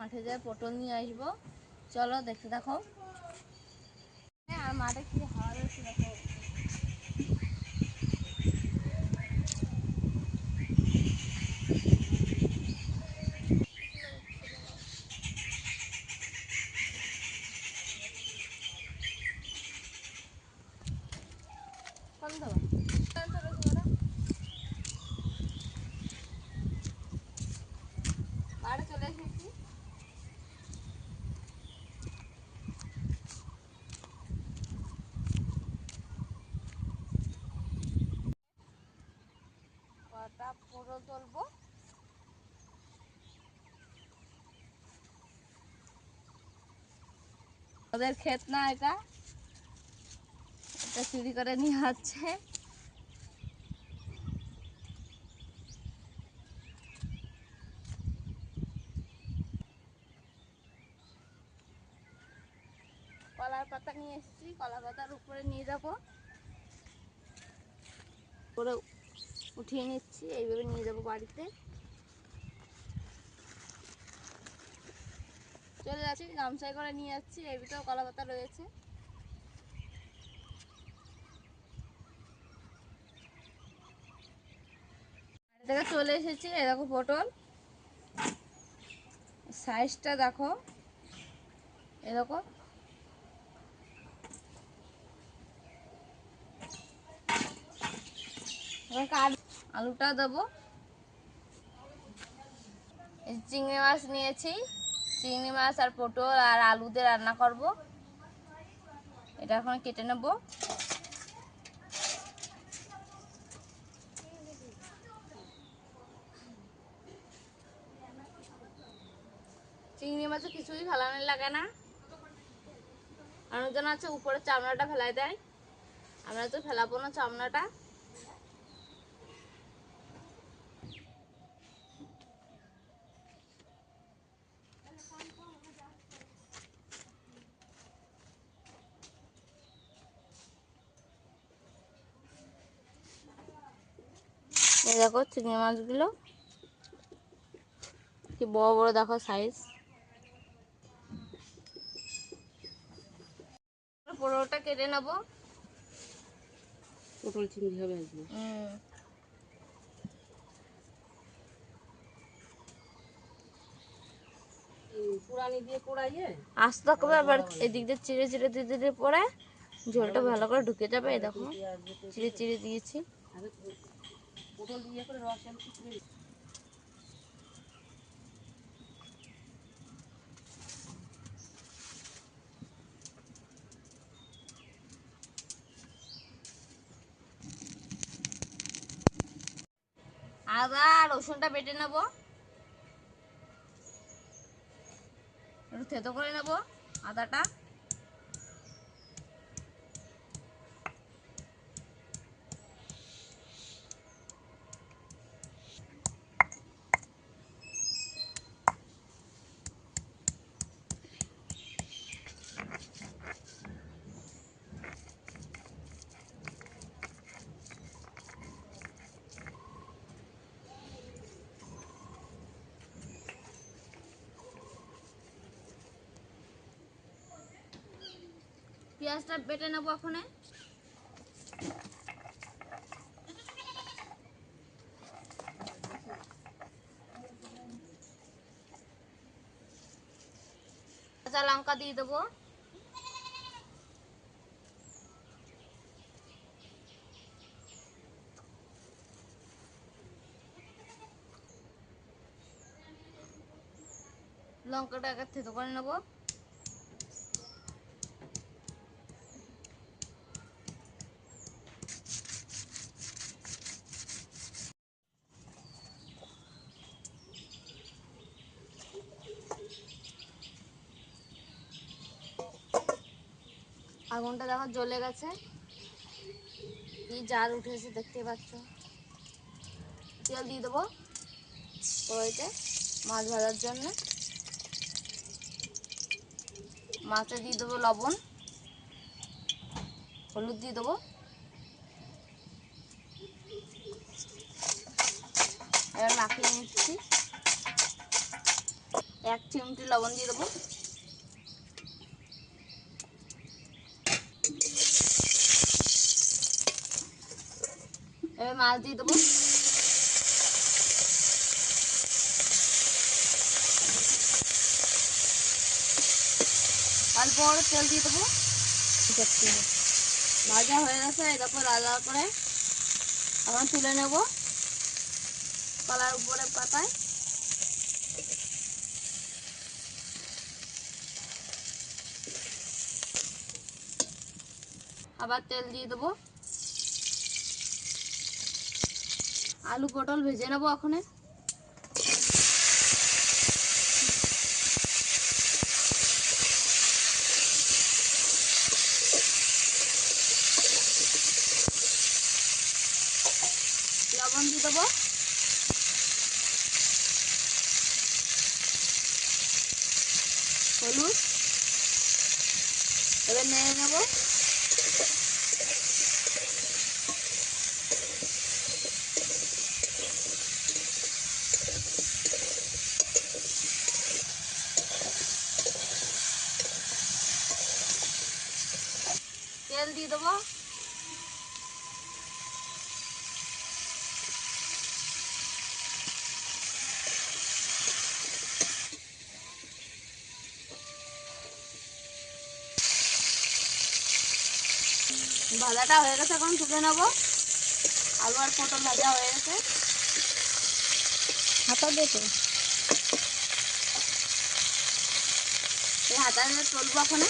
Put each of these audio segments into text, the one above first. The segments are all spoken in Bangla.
মাঠে যায় পটল নিয়ে আসবো, চলো দেখতে থাকো। আর মাঠে কি হাওয়া হচ্ছে দেখো। মাঠে চলে এসেছি। কটা পটল তুলবো, ওদের ক্ষেত না এটা, এটা চুরি করে নিয়ে যাচ্ছে। কলার পাতা নিয়ে এসেছি, কলা পাতার উপরে নিয়ে যাবো, উপরে উঠিয়ে নিচ্ছি, এইভাবে নিয়ে যাবো বাড়িতে। চলে যাচ্ছি, গামছায় করে নিয়ে যাচ্ছি, এর ভিতরে কলা পাতা রয়েছে। দেখো চলে এসেছি, এই দেখো পটল, সাইজটা দেখো, এই দেখো। আলুটা দেবো। চিংড়ি মাছ নিয়েছি, চিংড়ি মাছ আর পটল আর আলু দিয়ে রান্না করব। এটা এখন কেটে নেব। চিংড়ি মাছে কিছুই ফেলানো লাগে না, অনেকজন আছে উপরে চামড়াটা ফেলাই দেয়, আমরা তো ফেলাবো না চামড়াটা। এই দেখো চিংড়ি মাছগুলো কি বড় বড় দেখো সাইজ। পটলটা কেটে নেবো। পটল চিংড়ি হবে আজকে। পুরানি দিয়ে পোড়াইয়ে আস্তে করে আবার এদিক দিয়ে চিড়ে চিড়ে দিয়ে দিলে পরে ঝোলটা ভালো করে ঢুকে যাবে। এই দেখো চিড়ে চিড়ে দিয়েছি। পটল দিয়ে করে রস আদা রসুনটা বেটে নেবো, একটু থেতো করে নেবো আদাটা। পেঁয়াজটা বেটে নেবো এখন। কাঁচা লঙ্কা দিয়ে দেবো, লঙ্কাটা আগে থেতো করে নেবো। আগুনটা দেখো জ্বলে গেছে, কি জাল উঠেছে দেখতে পাচ্ছ। তেল দিয়ে দেবো কড়াইতে মাছ ভাজার জন্য। মাছে দিয়ে দেবো লবণ, হলুদ দিয়ে দেবো, এবার মাখিয়ে নিচ্ছি। 1 চিমটি লবণ দিয়ে দেবো। এবার মাছ দিয়ে দেবো। অল্প করে তেল দিয়ে দেবো। ভাজা হয়ে গেছে, এই দেখো লাল লাল করে। এখন তুলে নেব কলার উপরে পাতায়। আবার তেল দিয়ে দেবো। আলু পটল ভেজে নেবো ওখানে। লবণ দিয়ে দেবো। হলুদ। এবার নেড়ে নেবো। তেল দিয়ে দেবো। ভাজাটা হয়ে গেছে, এখন তুলে নেবো। আলু আর পটল ভাজা হয়ে গেছে। হাতা দেখো এই হাতা দিয়ে তুলবো ওখানে।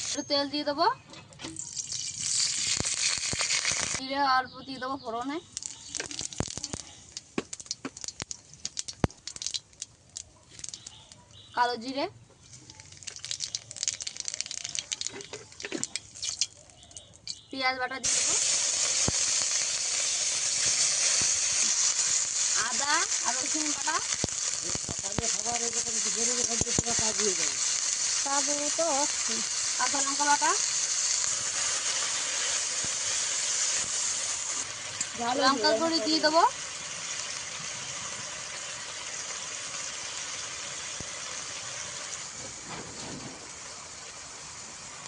একটু তেল দিয়ে দেবো। জিরে অল্প দিয়ে দেবো ফোড়নে। কালো জিরে। পেঁয়াজ বাটা দিয়ে দেবো। আদা আর রসুন বাটা। খাবো তো অস্থির। কাঁচা লঙ্কা বাটা। লঙ্কার গুঁড়ি দিয়ে দেবো।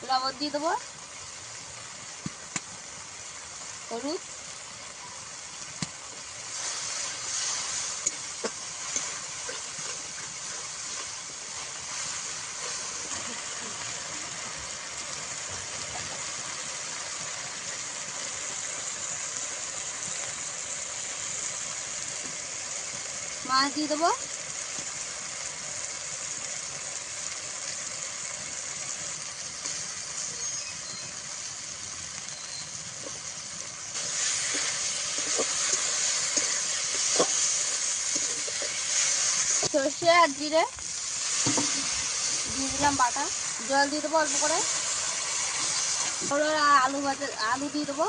লবণ দিয়ে দেবো। হলুদ। মাছ দিয়ে দেবো। সর্ষে আর জিরে দিয়ে দিলাম বাটা। জল দিয়ে দেবো অল্প করে। আলু ভাজা আলু দিয়ে দেবো।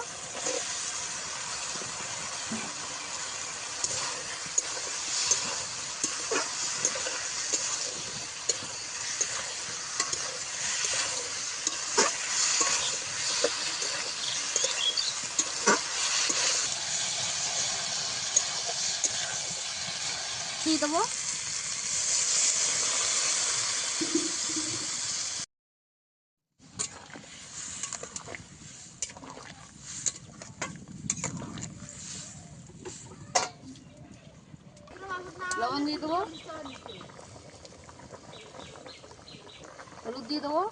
দিয়ে দেবো। লবণ দিয়ে দেবো। হলুদ দিয়ে দেবো।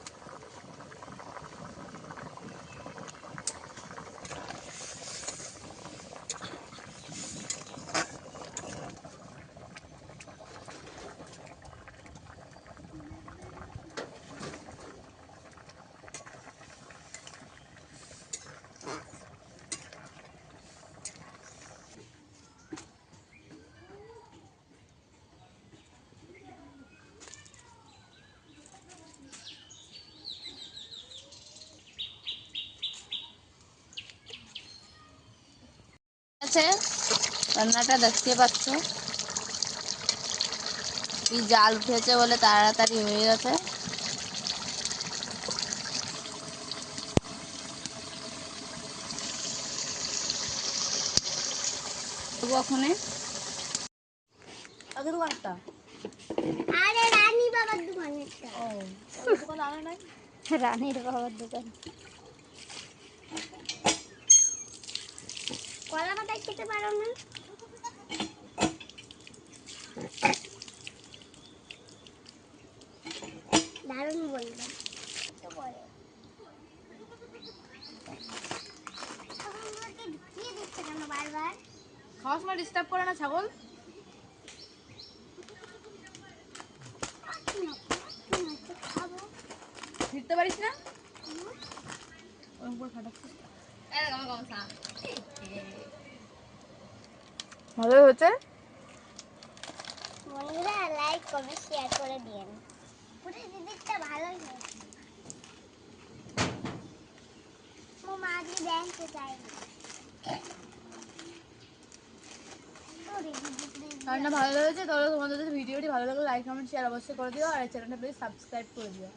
আছে রান্নাটা দেখতে পাচ্ছ। কি জাল উঠেছে বলে তাড়াতাড়ি হয়ে গেছে। ওখানে আগে দোকানটা আরে রানী বাবার দোকানেরটা। ও দোকান আনে নাই রানীর বাবার দোকান। কলা পাতায় খেতে পারো না? দারুণ বললাম তো বলো। আমাকে ঢুকিয়ে দিচ্ছে কেন বারবার? খাওয়ার সময় ডিস্টার্ব করে না ছাগল? খাবো। ফিরতে পারিস না ওরকম করে খাটাচ্ছিস। ভালো হয়েছে। বন্ধুরা লাইক কমেন্ট শেয়ার করে দিয়েন। পুরো দিদিরটা ভালোই হয়েছে। ও মা আজকে ব্যাংকে যায়নি। রান্না ভালো লেগেছে তাহলে তোমাদের যদি ভিডিওটি ভালো লাগলে লাইক কমেন্ট শেয়ার অবশ্যই করে দিও আর চ্যানেলটা প্লিজ সাবস্ক্রাইব করে দিও।